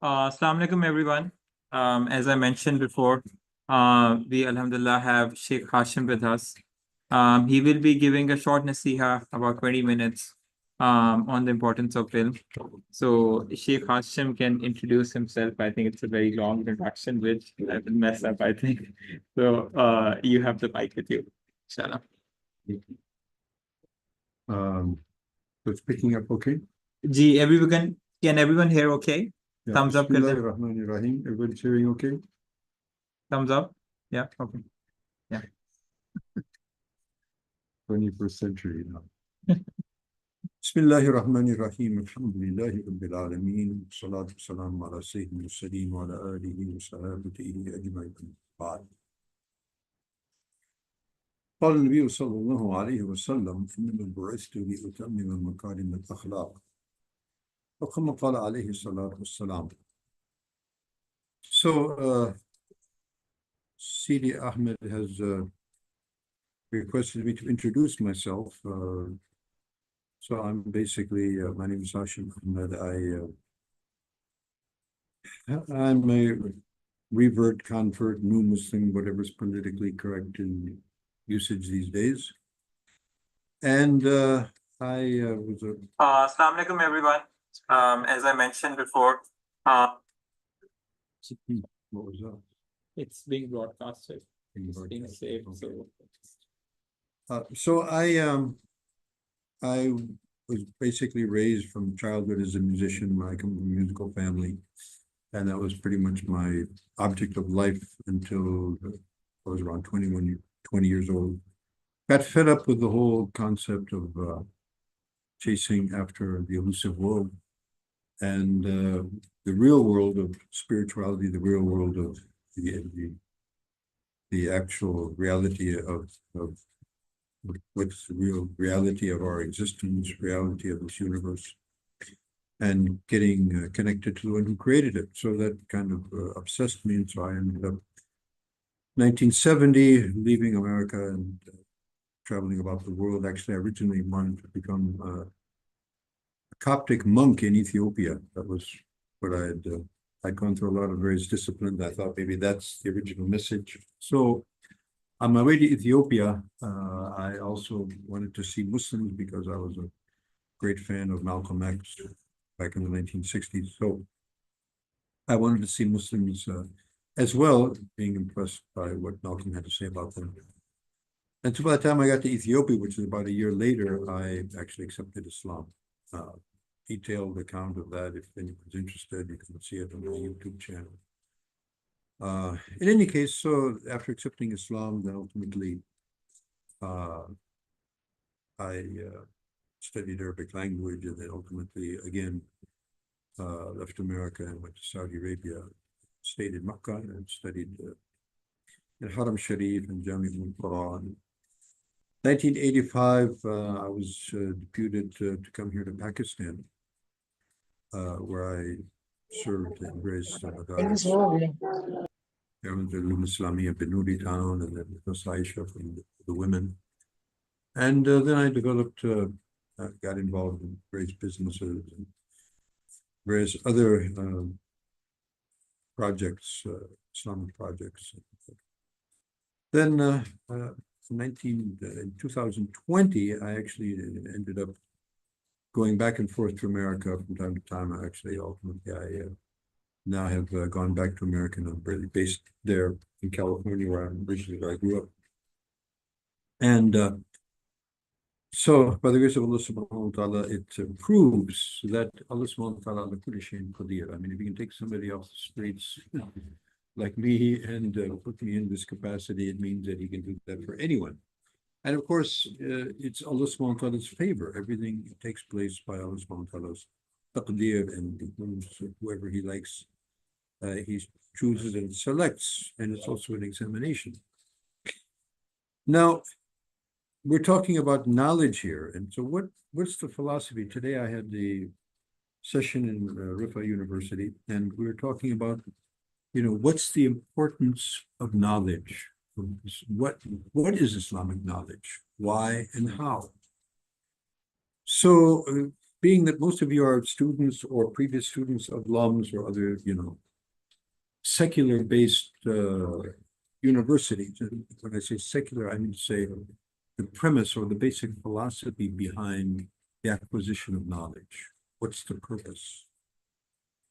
Assalamu alaikum, everyone. As I mentioned before, we Alhamdulillah have Sheikh Hashim with us. He will be giving a short Naseeha, about 20 minutes, on the importance of ilm. So Sheikh Hashim can introduce himself. I think it's a very long introduction, which I will mess up, I think. So you have the mic with you, inshallah. So it's picking up okay? Can everyone hear okay? Yeah. Thumbs up. Bismillahirrahmanirrahim. Everybody's hearing okay? Thumbs up. Yeah, okay. Yeah. 21st century now. Bismillahirrahmanirrahim. Alhamdulillahi Rabbil Alameen. Salatu salam ala Sayyidina Salim wa ala alihi wa sahabatihi ajma'in. Ba'd. قال النبي صلى الله عليه وسلم إنما بعثت لأتمم مكارم الأخلاق وكما قال عليه الصلاة والسلام. So Sidi Ahmed has requested me to introduce myself. So I'm basically, my name is Hashim Ahmed. I'm a revert, convert, new Muslim, whatever's politically correct in usage these days. And I was a... Assalamu alaikum, everyone. As I mentioned before, what was that? it's being broadcasted. It's being saved. Okay. So I was basically raised from childhood as a musician. I come from a musical family, and that was pretty much my object of life until I was around 20 years old. Got fed up with the whole concept of chasing after the elusive world and the real world of spirituality, the real world of the actual reality of what's the real reality of our existence, reality of this universe, and getting connected to the one who created it. So that kind of obsessed me, and so I ended up 1970 leaving America and traveling about the world. Actually, I originally wanted to become a Coptic monk in Ethiopia. That was what I'd gone through a lot of various disciplines. I thought maybe that's the original message. So on my way to Ethiopia, I also wanted to see Muslims because I was a great fan of Malcolm X back in the 1960s. So I wanted to see Muslims as well, being impressed by what Malcolm had to say about them. And so by the time I got to Ethiopia, which is about a year later, I actually accepted Islam. Detailed account of that, if anyone's interested, you can see it on my YouTube channel. In any case, so after accepting Islam, then ultimately I studied Arabic language, and then ultimately again left America and went to Saudi Arabia, stayed in Makkah and studied in Haram Sharif and Jami al-Quran. 1985, I was deputed to come here to Pakistan, where I served in various Islamia Benuri town, and then Naseeha from the women. And then I developed, got involved in various businesses and various other projects, Islamic projects. Then in 2020, I actually ended up going back and forth to America from time to time. Ultimately, I now have gone back to America, and I'm really based there in California, where I grew up. And so, by the grace of Allah subhanahu wa ta'ala, it proves that Allah subhanahu wa ta'ala kulli shay'in qadir. I mean, if you can take somebody off the streets like me and put me in this capacity, it means that he can do that for anyone. And of course, it's Allah subhanahu wa ta'ala's favor. Everything takes place by Allah subhanahu wa ta'ala's taqdeer, and whoever he likes, he chooses and selects, and it's also an examination. Now, we're talking about knowledge here, and so what's the philosophy? Today I had the session in Rifa University, and we were talking about, what's the importance of knowledge? What is Islamic knowledge? Why and how? So being that most of you are students or previous students of LUMS or other, secular-based universities. And when I say secular, I mean to say the premise or the basic philosophy behind the acquisition of knowledge. What's the purpose?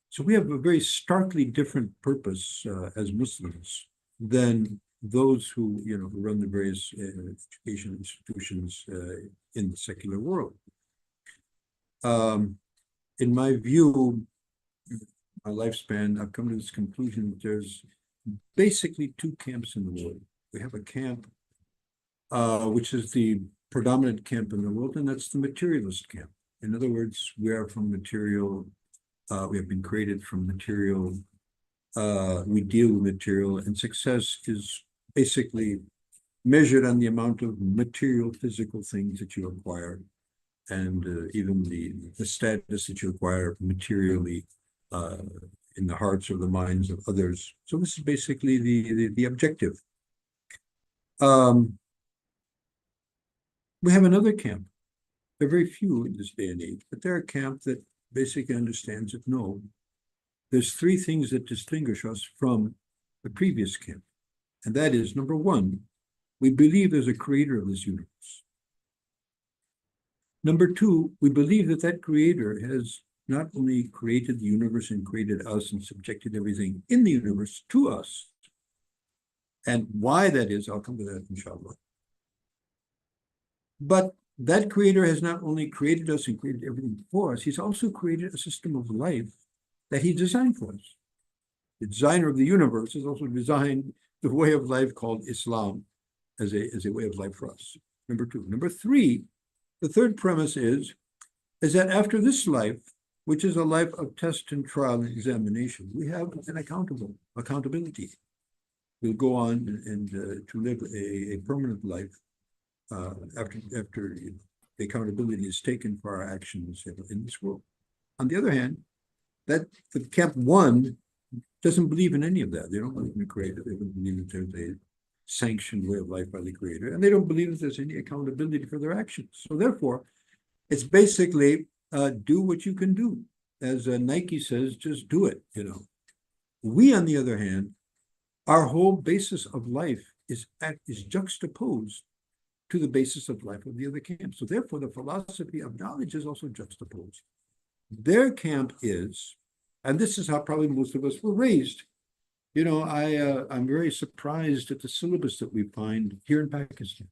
So we have a very starkly different purpose as Muslims than those who, who run the various education institutions in the secular world. In my view, my lifespan, I've come to this conclusion that there's basically two camps in the world. We have a camp which is the predominant camp in the world, and that's the materialist camp. In other words, we are from material, we have been created from material, we deal with material, and success is basically measured on the amount of material, physical things that you acquire, and even the status that you acquire materially in the hearts or the minds of others. So this is basically the objective. We have another camp. There are very few in this day and age, but they're a camp that basically understands that no, there's three things that distinguish us from the previous camp. And that is, number one, we believe there's a creator of this universe. Number two, we believe that that creator has not only created the universe and created us and subjected everything in the universe to us. And why that is, I'll come to that, inshallah. But that creator has not only created us and created everything for us, he's also created a system of life that he designed for us. The designer of the universe has also designed the way of life called Islam as a way of life for us. Number two. Number three, the third premise is that after this life, which is a life of test and trial and examination, we have an accountability. We'll go on and to live a permanent life after the accountability is taken for our actions in this world. On the other hand, that the camp one doesn't believe in any of that. They don't believe in the creator. They don't believe that there's a sanctioned way of life by the creator, and they don't believe that there's any accountability for their actions. So therefore, it's basically do what you can do. As Nike says, just do it, We, on the other hand, our whole basis of life is juxtaposed to the basis of life of the other camp. So therefore, the philosophy of knowledge is also juxtaposed. Their camp is, and this is how probably most of us were raised. I'm very surprised at the syllabus that we find here in Pakistan.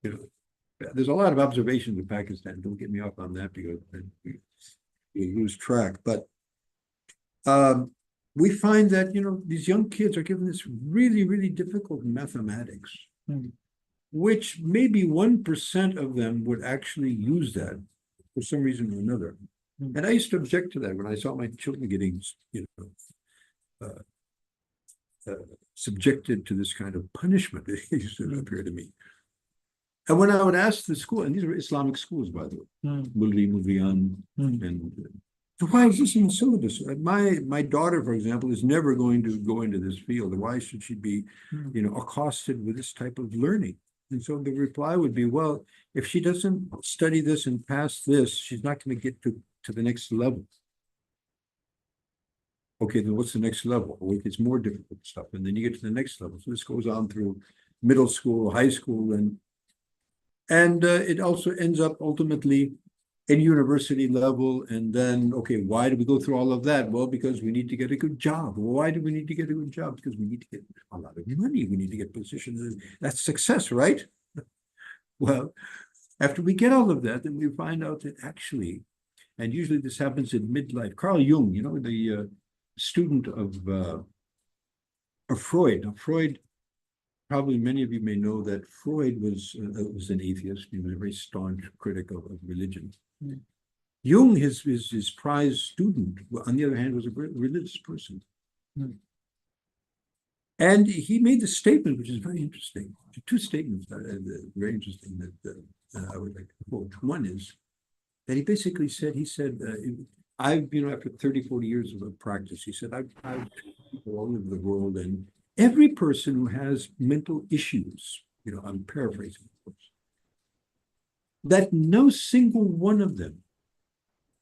There's a lot of observations in Pakistan. Don't get me off on that because we lose track. But we find that, these young kids are given this really, really difficult mathematics, which maybe 1% of them would actually use that for some reason or another. And I used to object to that when I saw my children getting, subjected to this kind of punishment. It used to appear to me. And when I would ask the school, and these are Islamic schools, by the way, Mulliyan, and so why is this in the syllabus? My daughter, for example, is never going to go into this field. Why should she be, accosted with this type of learning? And so the reply would be, well, if she doesn't study this and pass this, she's not going to get to the next level. Okay, then what's the next level? Well, it's more difficult stuff. And then you get to the next level. So this goes on through middle school, high school, and it also ends up ultimately in university level. And then, okay, why do we go through all of that? Well, because we need to get a good job. Well, why do we need to get a good job? Because we need to get a lot of money. We need to get positions. That's success, right? Well, after we get all of that, then we find out that actually, and usually this happens in midlife. Carl Jung, the student of Freud. Now, Freud, probably many of you may know that Freud was an atheist. He was a very staunch critic of religion. Jung, his prized student, on the other hand, was a very religious person. And he made the statement, which is very interesting. Two statements that are very interesting that I would like to quote. One is that he basically said, I've, after 30, 40 years of practice, he said, I've people all over the world, and every person who has mental issues, I'm paraphrasing, of course, that no single one of them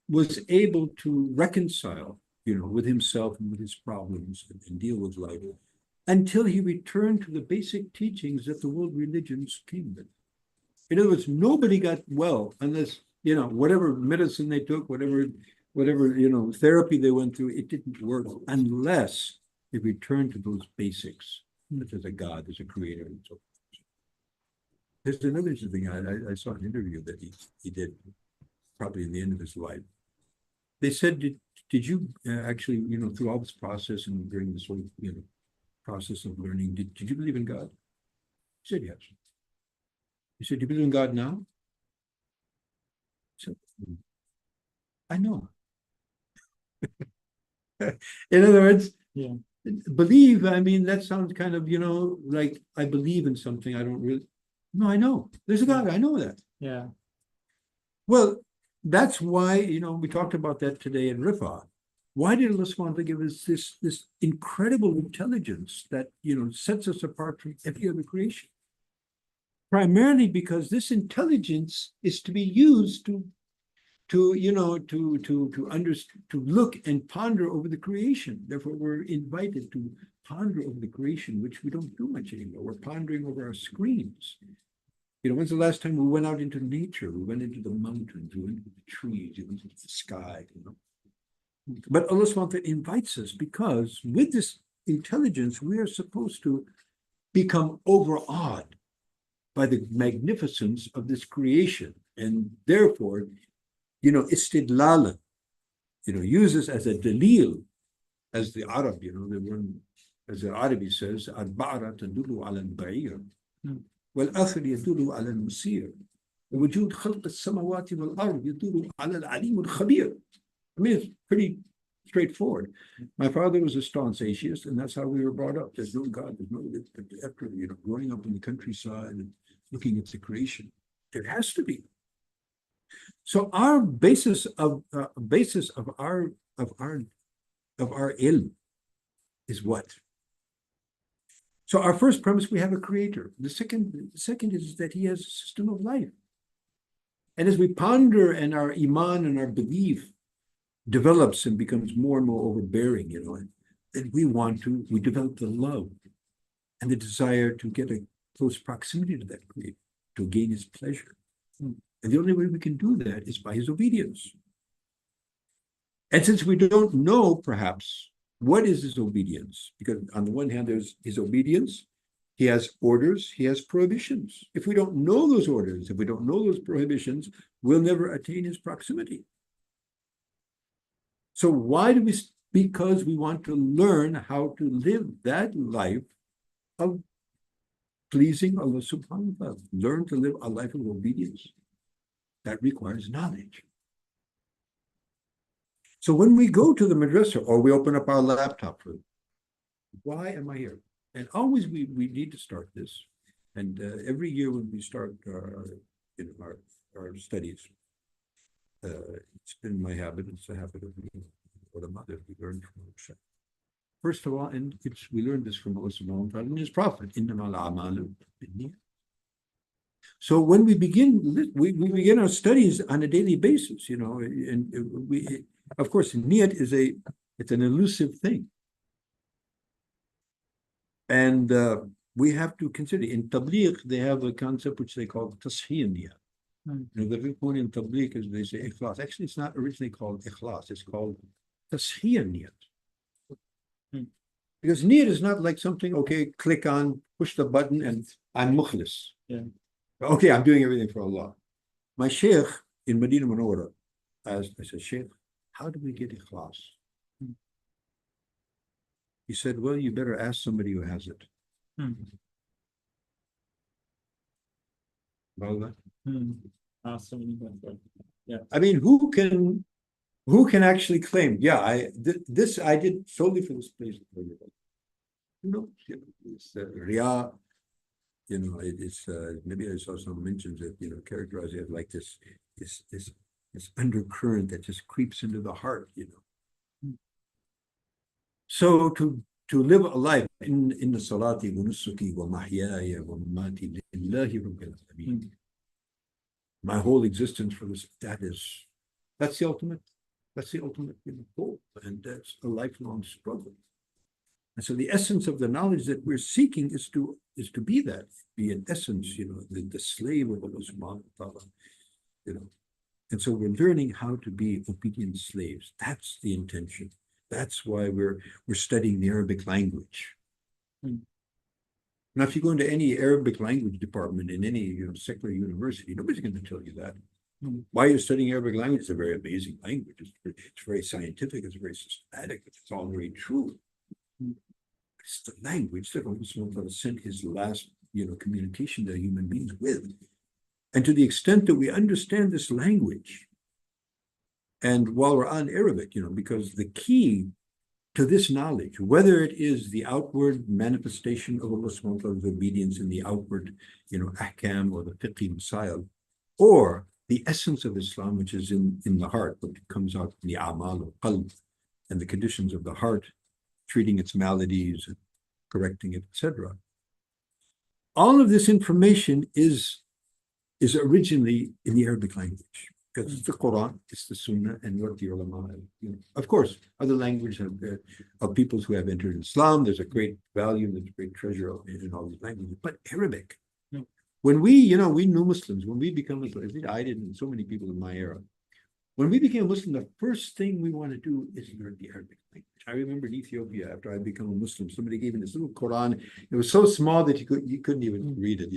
was able to reconcile, with himself and with his problems and deal with life until he returned to the basic teachings that the world religions came with. In other words, nobody got well unless, whatever medicine they took, whatever, therapy they went through, it didn't work unless they returned to those basics, that there's a God, there's a creator, and so forth. There's another interesting thing. I saw an interview that he did probably in the end of his life. They said, did you actually, through all this process and during this whole, process of learning, did you believe in God? He said, yes. He said, do you believe in God now? He said, I know. In other words, Yeah. believe, I mean, that sounds kind of, like I believe in something. I don't really, no, I know. There's a God, I know that. Yeah. Well, that's why, we talked about that today in Rifah. Why did Allah subhanahu wa ta'ala give us this incredible intelligence that, sets us apart from every other creation? Primarily because this intelligence is to be used to look and ponder over the creation. Therefore, we're invited to ponder over the creation, which we don't do much anymore. We're pondering over our screens. When's the last time we went out into nature? We went into the mountains, we went into the trees, we went into the sky, But Allah subhanahu wa ta'ala invites us because with this intelligence, we are supposed to become overawed by the magnificence of this creation. And therefore, istidlala, uses as a dalil, as the Arab, as the Arabi says, al-ba'ra tadullu ala al-ba'ir, wal-athar yadullu ala al-musir, وجود خلق السماوات والأرض يدل على العليم الخبير. I mean, it's pretty straightforward. My father was a staunch atheist, and that's how we were brought up. There's no God, there's no, after, growing up in the countryside and looking at the creation, there has to be. So our basis of our ilm is what? So our first premise, we have a creator. The second is that he has a system of life. And as we ponder and our iman and our belief develops and becomes more and more overbearing, then we develop the love and the desire to get a close proximity to that creator, to gain his pleasure. And the only way we can do that is by his obedience. And since we don't know, perhaps, what is his obedience, because on the one hand, there's his obedience, he has orders, he has prohibitions. If we don't know those orders, if we don't know those prohibitions, we'll never attain his proximity. So why do we? Because we want to learn how to live that life of pleasing Allah subhanahu wa ta'ala. Learn to live a life of obedience. That requires knowledge. So when we go to the madrasa or we open up our laptop for, why am I here? And always we need to start this. And every year when we start our studies, it's been my habit, it's a habit of me or the mother we learned from Shaykh. First of all, and we learned this from Allah subhanahu wa ta'ala and his prophet, innamal a'malu binniyat. So when we begin our studies on a daily basis, and we, of course, niyat it's an elusive thing. And we have to consider, in tabligh, they have a concept which they call tasheeh niyat. The big point in tabligh is they say ikhlas. Actually, it's not originally called ikhlas, it's called tasheeh niyat. Because niyat is not like something, okay, click on, push the button, and I'm mukhlis. Yeah. Okay, I'm doing everything for Allah. My Shaykh in Medina Munawwara asked, I said, Shaykh, how do we get ikhlas? He said, well, you better ask somebody who has it. Awesome. Yeah. I mean, who can actually claim, yeah, I did solely for this place. It's riyah. It's maybe I saw some mentions that characterize it like this undercurrent that just creeps into the heart. So to live a life in the salati wa nusuki wa mahyaya wa mamati lillahi rabbil alamin. My whole existence for this, that's the ultimate. That's the ultimate goal, and that's a lifelong struggle. And so the essence of the knowledge that we're seeking is to be that, be in essence, the slave of Allah subhanahu wa ta'ala, you know. And so we're learning how to be obedient slaves. That's the intention. That's why we're studying the Arabic language. Now, if you go into any Arabic language department in any secular university, nobody's going to tell you that. Why you're studying Arabic language? It's a very amazing language. It's very scientific. It's very systematic. It's all very true. It's the language that Allah subhanahu wa ta'ala sent his last, communication to human beings with. And to the extent that we understand this language, and while we're on Arabic, because the key to this knowledge, whether it is the outward manifestation of Allah subhanahu wa ta'ala's obedience in the outward, ahkam or the fiqh masail, or the essence of Islam, which is in the heart, but it comes out in the amal or qalb, and the conditions of the heart, treating its maladies, correcting it, etc. All of this information is originally in the Arabic language, because it's the Quran, it's the Sunnah, and what the ulama. Of course, other languages of peoples who have entered Islam, there's a great value, there's a great treasure in all these languages, but Arabic. When we new Muslims, when we become Muslims, I did, and so many people in my era, when we became a Muslim, the first thing we want to do is learn the Arabic language. I remember in Ethiopia, after I became a Muslim, somebody gave me this little Quran. It was so small that you couldn't even read it.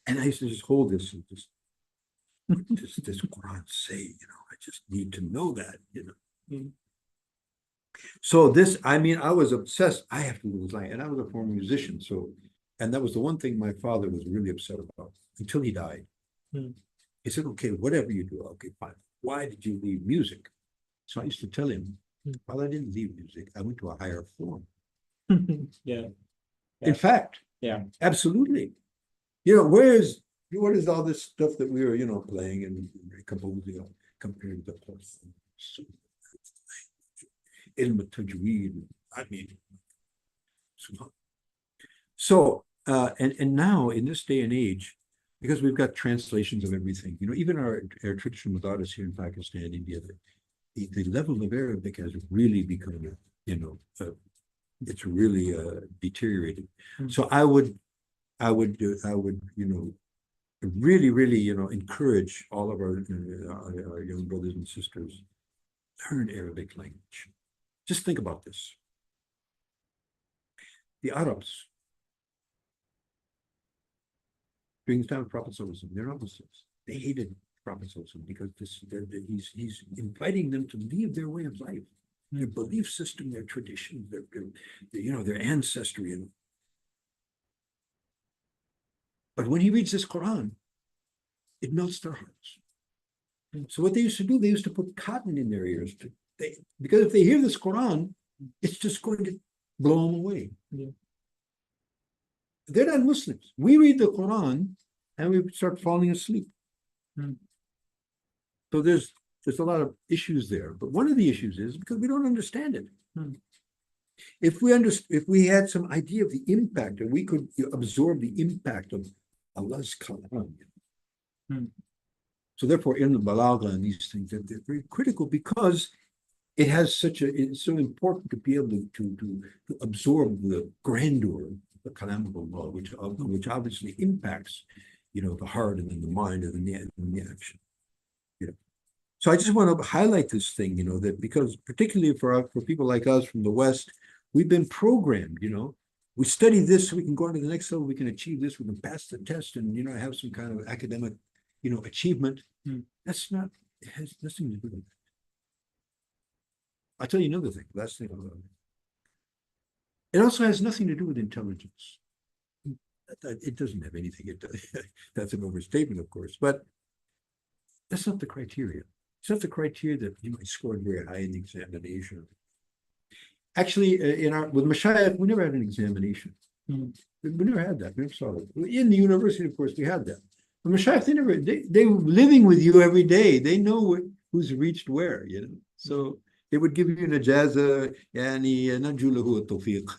And I used to just hold this and just this Quran say, I just need to know that, So I was obsessed. I have to lose language, and I was a former musician, and that was the one thing my father was really upset about until he died. He said, "Okay, whatever you do, okay, fine. Why did you leave music?" So I used to tell him, "Well, I didn't leave music. I went to a higher form." Yeah. In fact, absolutely. What is all this stuff that we were, playing and composing compared to the ilm tajweed? I mean, so and now in this day and age, because we've got translations of everything, even our traditional madaris here in Pakistan, India, the level of Arabic has really become, it's really deteriorated. So I would, really, encourage all of our young brothers and sisters, learn Arabic language. Just think about this. The Arabs, during the time of Prophet ﷺ, they're not Muslims. They hated Prophet ﷺ because he's inviting them to leave their way of life, their belief system, their tradition, their ancestry. But when he reads this Quran, it melts their hearts. So what they used to do, they used to put cotton in their ears because if they hear this Quran, it's just going to blow them away. They're not Muslims. We read the Quran and we start falling asleep. So there's a lot of issues there. But one of the issues is because we don't understand it. If we had some idea of the impact, and we could absorb the impact of Allah's kalam. So therefore, in the balagha and these things, they're very critical because it has it's so important to be able to absorb the grandeur of the kalam of Allah, which obviously impacts, the heart and then the mind and the action. So I just want to highlight this thing, that because particularly for people like us from the West, we've been programmed, we study this so we can go on to the next level, we can achieve this, we can pass the test and, have some kind of academic, achievement. That's not, it has nothing to do with that. I'll tell you another thing, last thing about it. It also has nothing to do with intelligence. It doesn't have anything. That's an overstatement, of course, but that's not the criteria. It's not the criteria that you scored very high in the examination. Actually, with Mashayikh, we never had an examination. We never had that. We never saw it. In the university, of course, we had that. But Mashayikh, they were living with you every day. They know who's reached where, So they would give you an ijaza, يعني نرجو له التوفيق,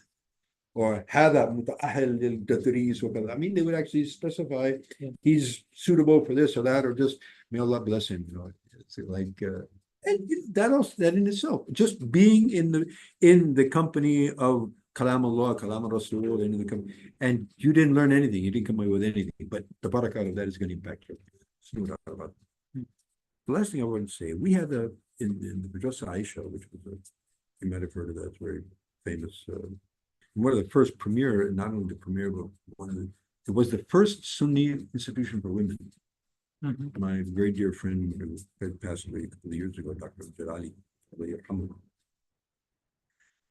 or هذا متأهل للتدريس وكذا. I mean, they would actually specify he's suitable for this or that, or just may Allah bless him. It's like And that in itself, just being in the company of Kalam Allah, Kalam Rasul, in the company, and you didn't learn anything, you didn't come away with anything, but the barakah of that is going to impact you. There's no doubt about it. The last thing I want to say, we had in the Madrasa Aisha, which was you might have heard of that, it's very famous, one of the first premier, not only the premier, but it was the first Sunni institution for women. My very dear friend who had passed away a couple of years ago, Dr. Jalali.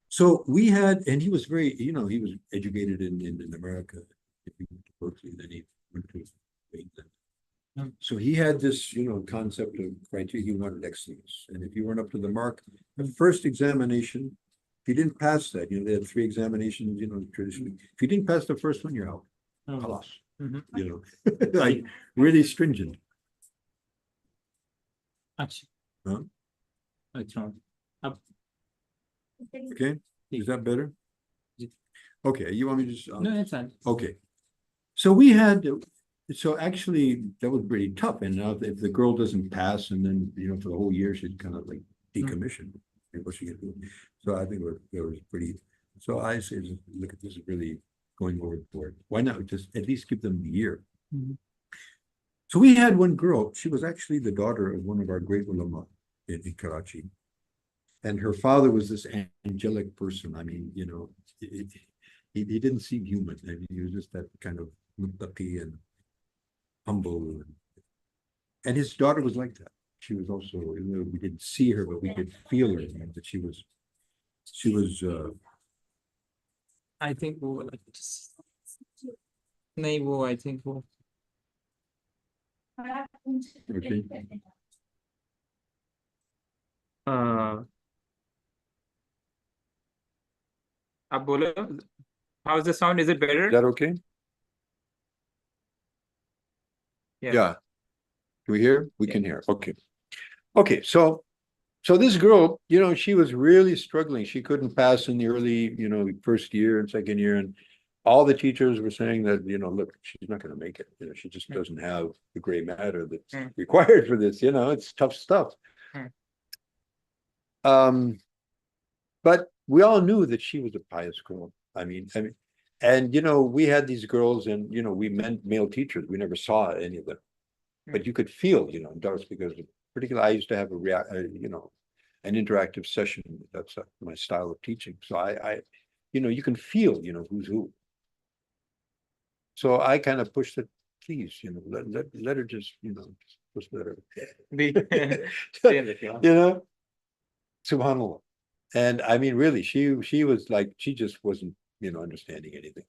So we had, and he was very, he was educated in America, Berkeley, then he went to England. So he had this, concept of criteria. He wanted excellence, and if you weren't up to the mark, the first examination, if you didn't pass that, they had 3 examinations, traditionally. If you didn't pass the first one, you're out. Halas. Like really stringent. Huh? Okay, is that better? Okay, you want me to just? No, it's fine. Okay, so we had, so actually that was pretty tough. And now if the girl doesn't pass, and then for the whole year she'd kind of like decommission. What's she gonna do? So I think it was pretty. So I say, look at this is really going overboard. Why not just at least give them a year? So we had one girl. She was actually the daughter of one of our great ulama in Karachi. And her father was this angelic person. I mean, he didn't seem human. I mean, he was just that kind of lucky and humble. And his daughter was like that. She was also, we didn't see her, but we could feel her, that she was, I think वो वाला नहीं वो I think वो okay. अब बोलो, how's the sound? Is it better? Is that okay? Yeah. Can we hear? We can hear. Okay. Okay. So this girl, she was really struggling. She couldn't pass in the early, first year and second year. And all the teachers were saying that, look, she's not going to make it. She just doesn't have the gray matter that's required for this. It's tough stuff. But we all knew that she was a pious girl. I mean, and we had these girls, and we meant male teachers. We never saw any of them, but you could feel, Doris, because particularly I used to have an interactive session. That's my style of teaching. So I you can feel, who's who. So I kind of pushed it. Please, let her just, just let her. Subhanallah. And I mean, really, she was like, she just wasn't, understanding anything.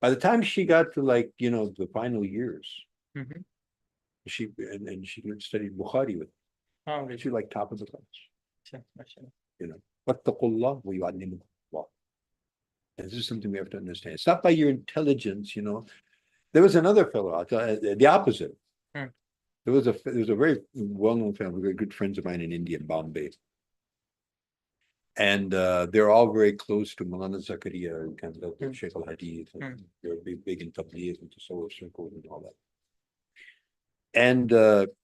By the time she got to like, the final years, she studied Bukhari with me. She like top of the class. Wattaqullah wa yu'allimukum Allah. And this is something we have to understand. It's not by your intelligence, There was another fellow, the opposite. There was a very well-known family, very good friends of mine in India, in Bombay. And they're all very close to Maulana Zakaria and kind of Shaykh al-Hadith. They're big in Tabligh and Tasawwuf circles and all that. And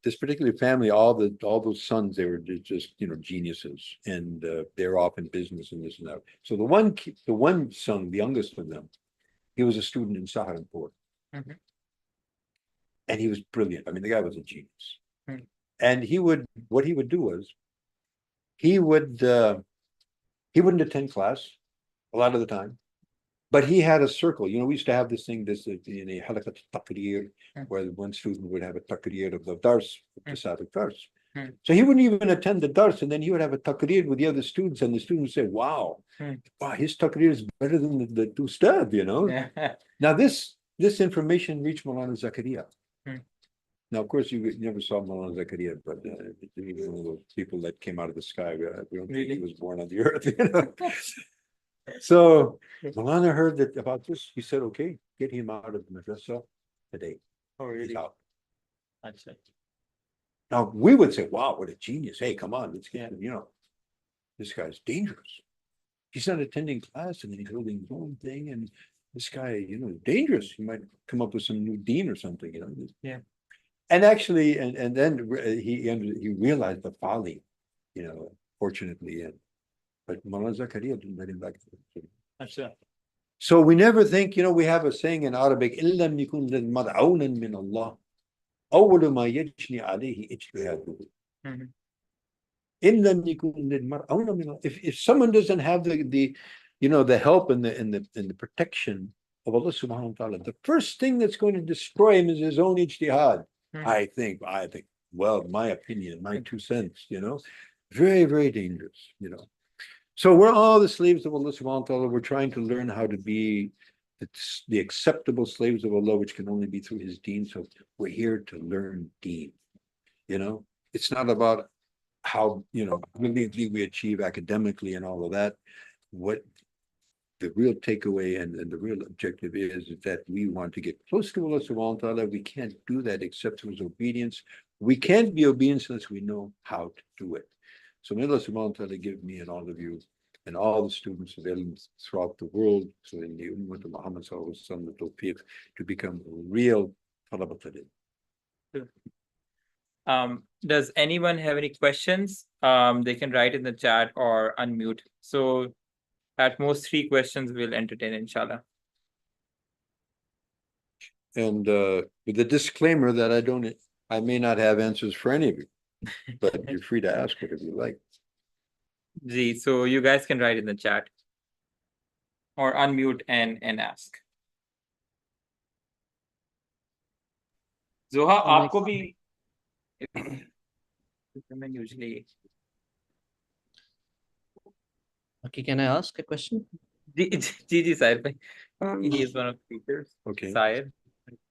this particular family, all those sons, they were just geniuses, and they're off in business and this and that. So the one son, the youngest of them, he was a student in Saharanpur, and he was brilliant. I mean, the guy was a genius. And what he would do was, he wouldn't attend class a lot of the time, but he had a circle. We used to have this thing, in a halakat taqreer, where one student would have a taqreer of the dars, the Sadik dars. So he wouldn't even attend the dars, and then he would have a taqreer with the other students, and the students would say, wow, his taqreer is better than the ustad, Now this information reached Maulana Zakaria. Now, of course, you never saw Maulana Zakaria, but even one of those people that came out of the sky, we don't think he was born on the earth. So Maulana heard about this. He said, okay, get him out of the madrasa today. Oh, really? He's out. That's it. Now, we would say, wow, what a genius. Hey, come on, let's get him, this guy's dangerous. He's not attending class, and then he's holding his own thing, and this guy, dangerous. He might come up with some new dean or something, Yeah. And actually, and then he realized the folly fortunately, but Mullah Zakaria didn't let him back. Achha. So we never think, we have a saying in Arabic, إِن لَمْ يَكُنْ لِلْمَرْءِ عَوْنًا مِنَ اللَّهِ أَوَّلُ مَا يَجْنِي عَلَيْهِ اجْتِهَادُهُ. Mhm. إِن لَمْ يَكُنْ لِلْمَرْءِ عَوْنًا مِنَ اللَّهِ. If someone doesn't have the help and the protection of Allah subhanahu wa ta'ala, the first thing that's going to destroy him is his own ijtihad. Mhm. I think, well, my opinion, my 2 cents, very, very dangerous, So we're all the slaves of Allah subhanahu wa ta'ala. We're trying to learn how to be the acceptable slaves of Allah, which can only be through his deen. So we're here to learn deen. It's not about how, brilliantly we achieve academically and all of that. What the real takeaway and the real objective is that we want to get close to Allah subhanahu wa ta'ala. We can't do that except through his obedience. We can't be obedient unless we know how to do it. So may Allah subhanahu wa ta'ala give me and all of you and all the students of ilm throughout the world, so in the ummah of Muhammad sallallahu alaihi wasallam, the tawfiq to become real talabat al-ilm. Does anyone have any questions? They can write in the chat or unmute. So at most 3 questions we'll entertain, inshallah. And with the disclaimer that I may not have answers for any of you, but you're free to ask whatever you like. So you guys can write in the chat or unmute and ask. Zoha, आपको भी usually. Okay, can I ask a question? Ji, Sahir. He is one of the teachers. Okay. Sahir.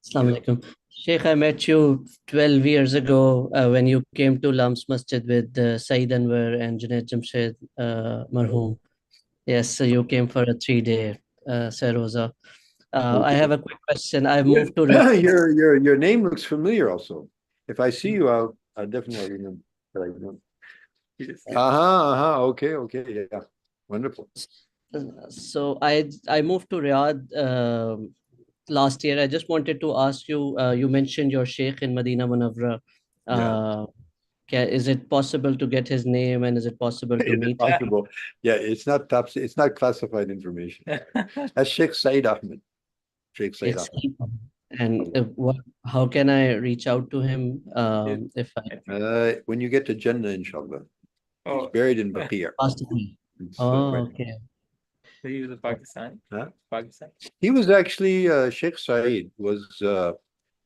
Assalamu alaikum. Shaykh, I met you 12 years ago when you came to Lams Masjid with Saeed Anwar and Junaid Jamshed Marhoom. Yes, so you came for a 3-day Sairoza. I have a quick question. I've moved to Riyadh. Your name looks familiar also. If I see you, I'll definitely remember. Okay, yeah. Wonderful. So I moved to Riyadh last year. I just wanted to ask you, you mentioned your Shaykh in Medina Munawwara. Is it possible to get his name, and is it possible to meet him? Possible? Yeah, it's not classified information. That's Sheikh Saeed Ahmed. Sheikh Saeed Ahmed. And how can I reach out to him if I when you get to Jannah, inshallah. He's buried in Baqiyah. Okay. So he was a Pakistan. Huh? Pakistan. He was actually Sheikh Saeed was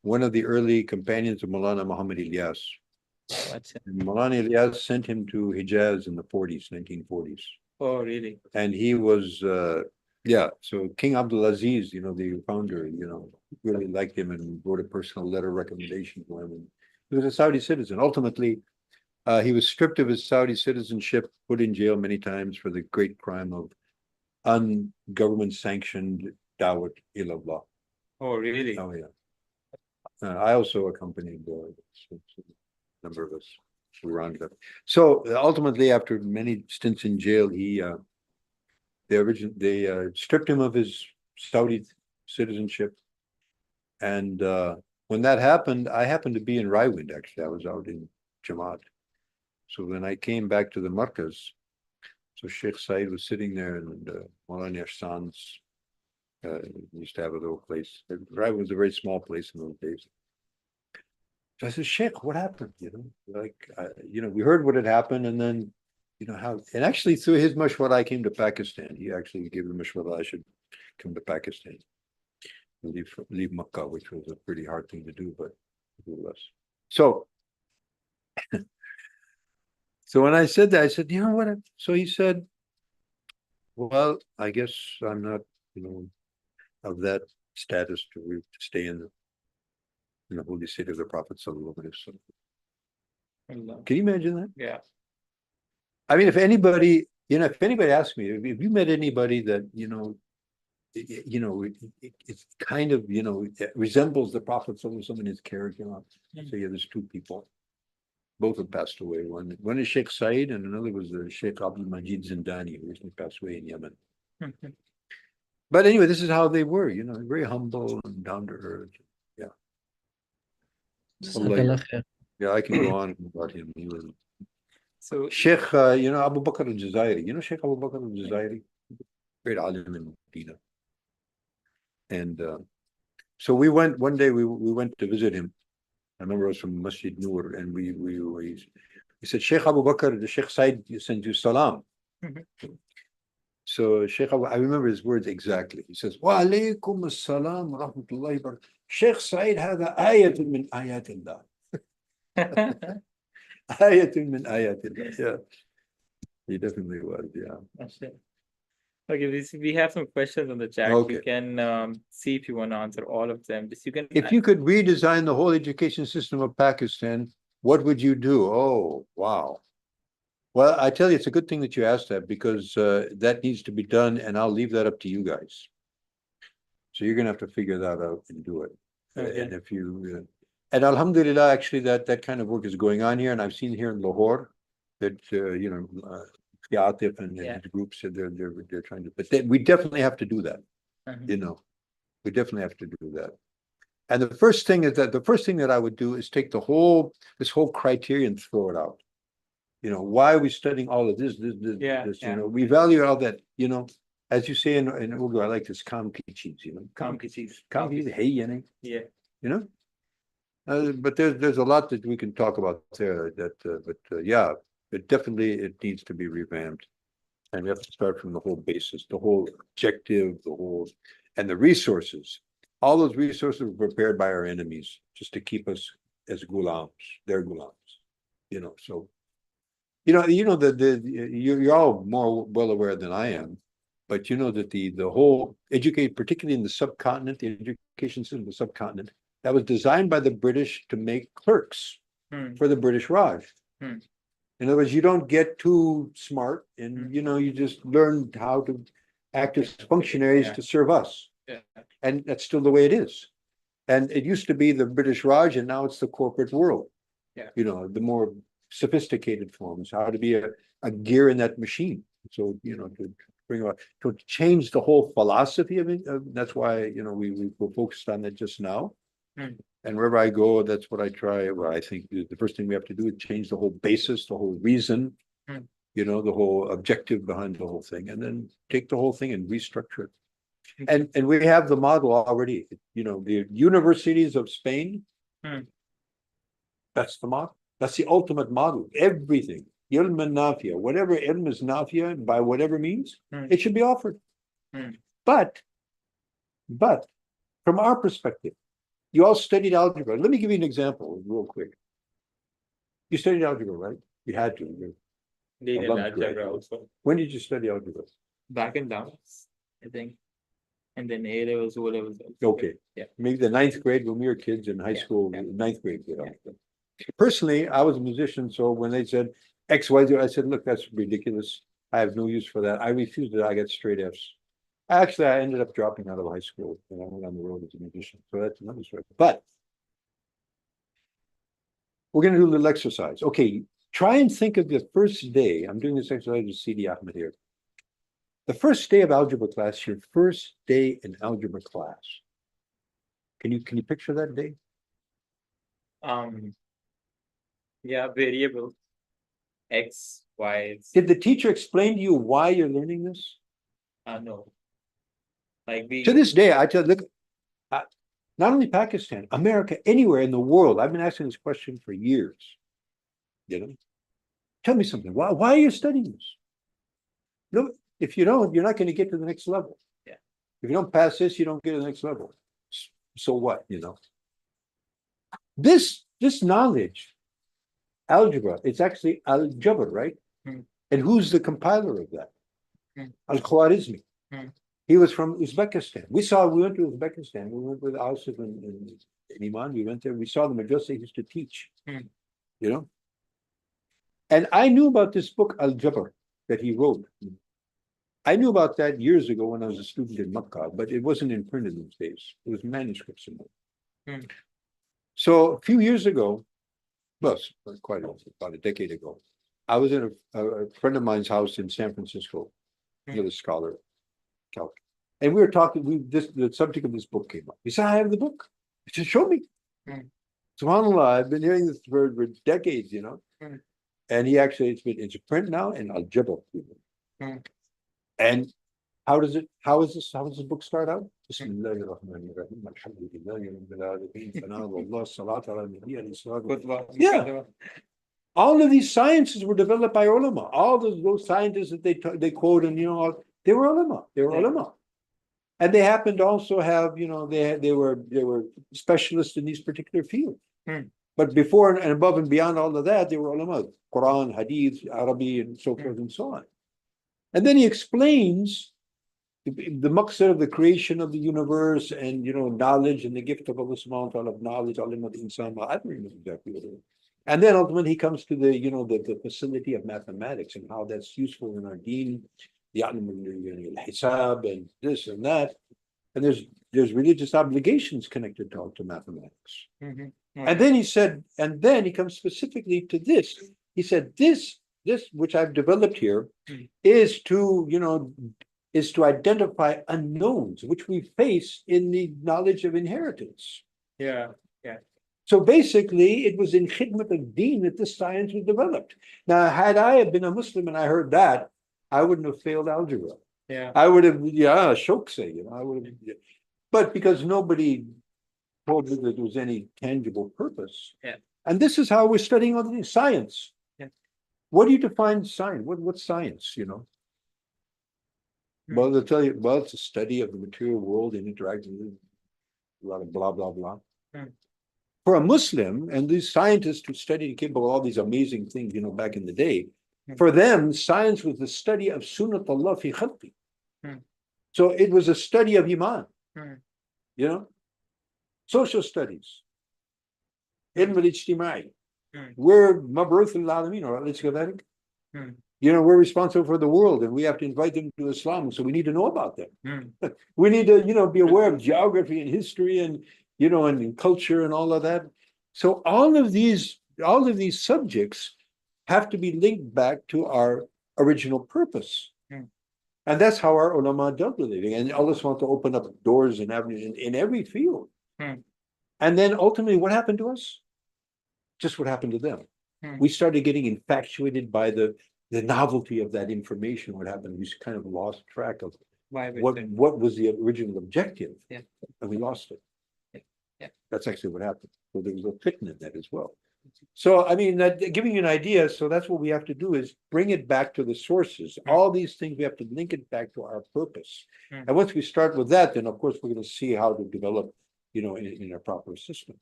one of the early companions of Maulana Muhammad Ilyas. And Maulana Ilyas sent him to Hijaz in the 1940s. Oh, really? And he was so King Abdulaziz, the founder, really liked him and wrote a personal letter of recommendation to him. And he was a Saudi citizen. Ultimately, he was stripped of his Saudi citizenship, put in jail many times for the great crime of ungovernment sanctioned dawat ilallah. Oh, really? Oh, yeah. I also accompanied a number of us who rounded up. So ultimately, after many stints in jail, they stripped him of his Saudi citizenship. And when that happened, I happened to be in Raiwind, actually. I was out in Jamaat. So when I came back to the Markaz, so Sheikh Saeed was sitting there, and Maulana Ihsan's used to have a little place. Raiwind was a very small place in those days. So I said, Sheikh, what happened? We heard what had happened, and then, and actually through his mashwara, I came to Pakistan. He actually gave the mashwara I should come to Pakistan, leave Makkah, which was a pretty hard thing to do, but nevertheless. So when I said that, I said, you know what? So he said, well, I guess I'm not, of that status to stay in the holy city of the Prophet sallallahu alaihi wasallam. Can you imagine that? Yeah. I mean, if anybody asks me, if you met anybody that, it's kind of, it resembles the Prophet sallallahu alaihi wasallam in his character. So yeah, there's 2 people. Both have passed away. One is Sheikh Saeed, and another was Sheikh Abdul Majid Zindani, who recently passed away in Yemen. But anyway, this is how they were, very humble and down to earth. Yeah. Yeah, I can go on about him. So Sheikh, Abu Bakr al-Jazairi. You know Sheikh Abu Bakr al-Jazairi? Great alim in Medina. And so we went one day. We went to visit him. I remember it was from Masjid Noor, and we said, Sheikh Abu Bakr, the Sheikh Said sent you salam. Mhm. So Sheikh Abu, I remember his words exactly. He says, Wa alaykum as-salam wa rahmatullahi wa barakatuh. Sheikh Said هذا آية من آيات الله. آية من آيات الله. Yeah, he definitely was. Yeah. Okay, we have some questions on the chat. Okay. You can see if you want to answer all of them. Just you can. If you could redesign the whole education system of Pakistan, what would you do? Oh, wow. Well, I tell you, it's a good thing that you asked that because that needs to be done, and I'll leave that up to you guys. So you're gonna have to figure that out and do it. Okay. And if you, and Alhamdulillah, actually, that kind of work is going on here, and I've seen here in Lahore that Atif and Yeah. his groups they're trying to, but we definitely have to do that. Mhm. We definitely have to do that. And the first thing that I would do is take this whole criteria and throw it out. Why are we studying all of this? Yeah, This, yeah. we value all that, as you say in Urdu, I like this kam ki cheez, Kam ki cheez. Kam ki cheez, hey, Yeah. but there's a lot that we can talk about there yeah, it needs to be revamped. And we have to start from the whole basis, the whole objective, and the resources. All those resources were prepared by our enemies just to keep us as gulams, their gulams, so, you're all more well aware than I am, but you know that the whole particularly in the subcontinent, the education system of the subcontinent, that was designed by the British to make clerks for the British Raj. In other words, you don't get too smart and, you just learn how to act as functionaries to serve us. Yeah. And that's still the way it is. And it used to be the British Raj, and now it's the corporate world. Yeah. The more sophisticated forms, how to be a gear in that machine. So, to bring about, to change the whole philosophy of it. That's why, we're focused on that just now. And wherever I go, that's what I try. Well, I think the first thing we have to do is change the whole basis, the whole reason, the whole objective behind the whole thing, and then take the whole thing and restructure it. And we have the model already. The universities of Spain. That's the model. That's the ultimate model. Everything, ilm and nafia, whatever ilm is nafia by whatever means, it should be offered. But from our perspective, you all studied algebra. Let me give you an example real quick. You studied algebra, right? You had to. They did Alumni grade. algebra also. When did you study algebra? Back in Dallas, I think. And then A levels, O levels. Okay. Yeah. Maybe the ninth grade when we were kids in high school, yeah. ninth grade. Personally, I was a musician, so when they said X, Y, Z, I said, look, that's ridiculous. I have no use for that. I refused it. I got straight Fs. Actually, I ended up dropping out of high school and I went on the road as a musician. So that's another story. But we're going to do a little exercise. Okay, try and think of the first day. I'm doing this exercise with CD Ahmed here. The first day of algebra class, your first day in algebra class. Can you picture that day? Yeah, variable X, Y. Did the teacher explain to you why you're learning this? No. Like To this day, I tell look, not only Pakistan, America, anywhere in the world. I've been asking this question for years. Tell me something. Why are you studying this? No, if you don't, you're not going to get to the next level. Yeah. If you don't pass this, you don't get to the next level. So what? This knowledge, algebra, it's actually al-Jabr, right? And who's the compiler of that? Al-Khwarizmi. He was from Uzbekistan. We went to Uzbekistan. We went with Asif and Iman. We went there. We saw the madrasa he used to teach. And I knew about this book, Al-Jabr, that he wrote. I knew about that years ago when I was a student in Makkah, but it wasn't in print in those days. It was manuscripts in there. So a few years ago, well, quite about a decade ago, I was in a friend of mine's house in San Francisco, another scholar, and we were talking. The subject of this book came up. He said, "I have the book." I said, "Show me." SubhanAllah, I've been hearing this for decades, And he actually, it's a print now in Al-Jabr. Hmm. And how does this book start out? Bismillahirrahmanirrahim. Alhamdulillahi Rabbil Alameen. Fana'Allah, salat ala nabi alayhi salatu. Yeah. All of these sciences were developed by ulama. All those scientists that they quote, and they were ulama. They were ulama. And they happened to also have, they were specialists in these particular fields. But before and above and beyond all of that, they were ulama, Quran, Hadith, Arabi, and so forth and so on. And then he explains the maqsad of the creation of the universe and knowledge and the gift of Allah subhanahu wa ta'ala of knowledge, I don't remember exactly what it is. And then ultimately he comes to the facility of mathematics and how that's useful in our deen, the hisab and this and that. And there's religious obligations connected to mathematics. And then he comes specifically to this. He said, this which I've developed here is to identify unknowns which we face in the knowledge of inheritance. Yeah. So basically, it was in khidmat of deen that this science was developed. Now, had I been a Muslim and I heard that, I wouldn't have failed algebra. Yeah. I would have, Shaykh say, I would have. But because nobody told me that there was any tangible purpose. Yeah. And this is how we're studying all things, science. Yeah. What do you define science? What's science, Well, they'll tell you, it's a study of the material world and interacting with a lot of blah, blah, blah. For a Muslim, and these scientists who studied and came up with all these amazing things, back in the day, for them, science was the study of sunnat Allah fi khalqi. So it was a study of iman, social studies, ilm al-ijtimai. We're mabruth al-alamin, or let's go that. We're responsible for the world and we have to invite them to Islam. So we need to know about them. We need to, be aware of geography and history and, and culture and all of that. So all of these subjects have to be linked back to our original purpose. And that's how our ulama dealt with it. And Allah wants to open up doors and avenues in every field. And then ultimately what happened to us? Just what happened to them. We started getting infatuated by the novelty of that information. What happened? We kind of lost track of what was the original objective. Yeah. And we lost it. Yeah. That's actually what happened. So there was a fitna in that as well. So I mean, giving you an idea, so that's what we have to do is bring it back to the sources. All these things, we have to link it back to our purpose. And once we start with that, then of course we're going to see how to develop, in a proper system.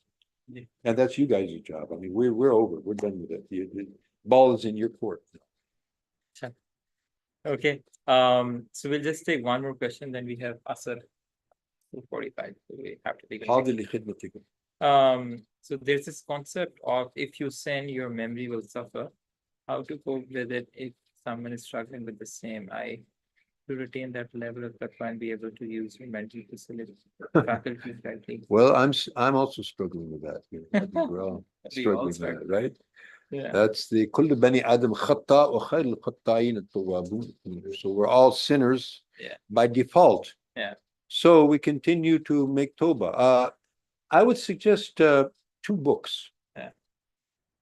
And that's you guys' job. I mean, we're over. We're done with it. The ball is in your court. Okay. So we'll just take one more question, then we have Asr 2:45. So we have to take so there's this concept of if you sin, your memory will suffer. How to cope with it if someone is struggling with the same? To retain that level of taqwa and be able to use your mental faculties rightly. Well, I'm also struggling with that. I think we're all struggling with that, right? Yeah. That's the كل بني آدم خطاء وخير الخطائين التوابون. So we're all sinners by default. Yeah. So we continue to make tawbah. I would suggest 2 books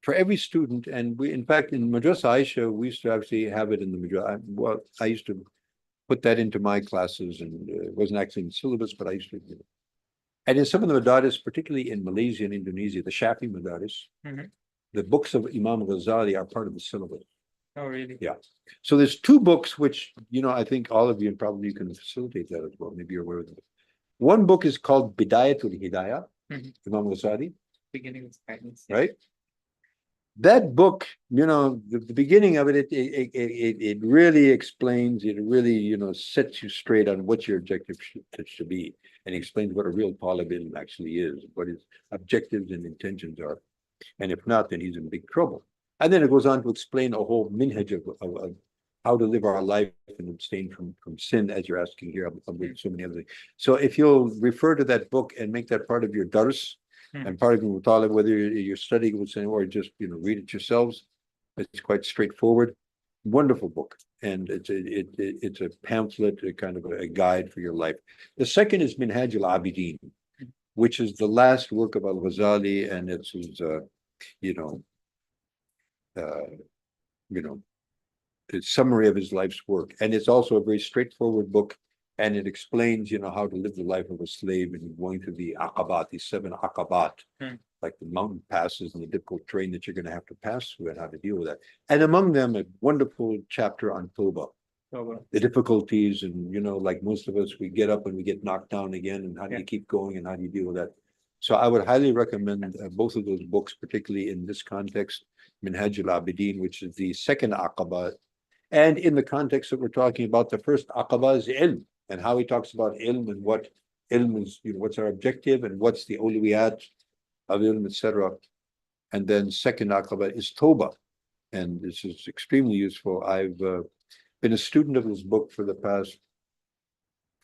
for every student. And we, in fact, in Madrasa Aisha, we used to actually have it in the Madrasa. I used to put that into my classes, and it wasn't actually in the syllabus, but I used to do it. And in some of the madaris, particularly in Malaysia and Indonesia, the Shafi madaris, the books of Imam Ghazali are part of the syllabus. Oh, really? Yeah. So there's 2 books which, I think all of you, and probably you can facilitate that as well. Maybe you're aware of it. One book is called Bidayatul Hidayah, Imam Ghazali. Beginning of guidance. Right? That book, the beginning of it really explains, it really, sets you straight on what your objective should be, and explains what a real talib ilm actually is, what his objectives and intentions are. And if not, then he's in big trouble. And then it goes on to explain a whole minhaj of how to live our life and abstain from sin, as you're asking here, with so many other things. So if you'll refer to that book and make that part of your dars, and part of your mutala, whether you're studying with saying or just read it yourselves, it's quite straightforward. Wonderful book, and it's a pamphlet, a kind of a guide for your life. The second is Minhaj al-Abidin, which is the last work of Al-Ghazali, and it's his the summary of his life's work. And it's also a very straightforward book. And it explains, how to live the life of a slave and going through the aqabat, these 7 aqabat, like the mountain passes and the difficult terrain that you're going to have to pass through and how to deal with that. And among them, a wonderful chapter on Tawbah. The difficulties and, like most of us, we get up and we get knocked down again. And how do you keep going and how do you deal with that? So I would highly recommend both of those books, particularly in this context, Minhaj al-Abidin, which is the second aqaba. And in the context that we're talking about, the first aqaba is ilm, and how he talks about ilm and what ilm is, what's our objective and what's the awliyat of ilm, etc. And then second aqaba is Tawbah. And this is extremely useful. I've been a student of this book for the past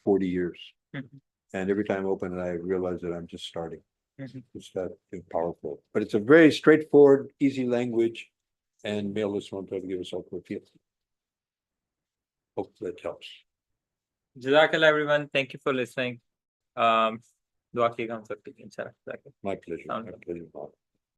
40 years. And every time I open it, I realize that I'm just starting. It's that powerful. But it's a very straightforward, easy language. And may Allah subhanahu wa ta'ala give us all tawfiq. Hope that helps. Jazakallah, everyone. Thank you for listening. Dua kiyega hum sabke, inshallah. My pleasure. My pleasure.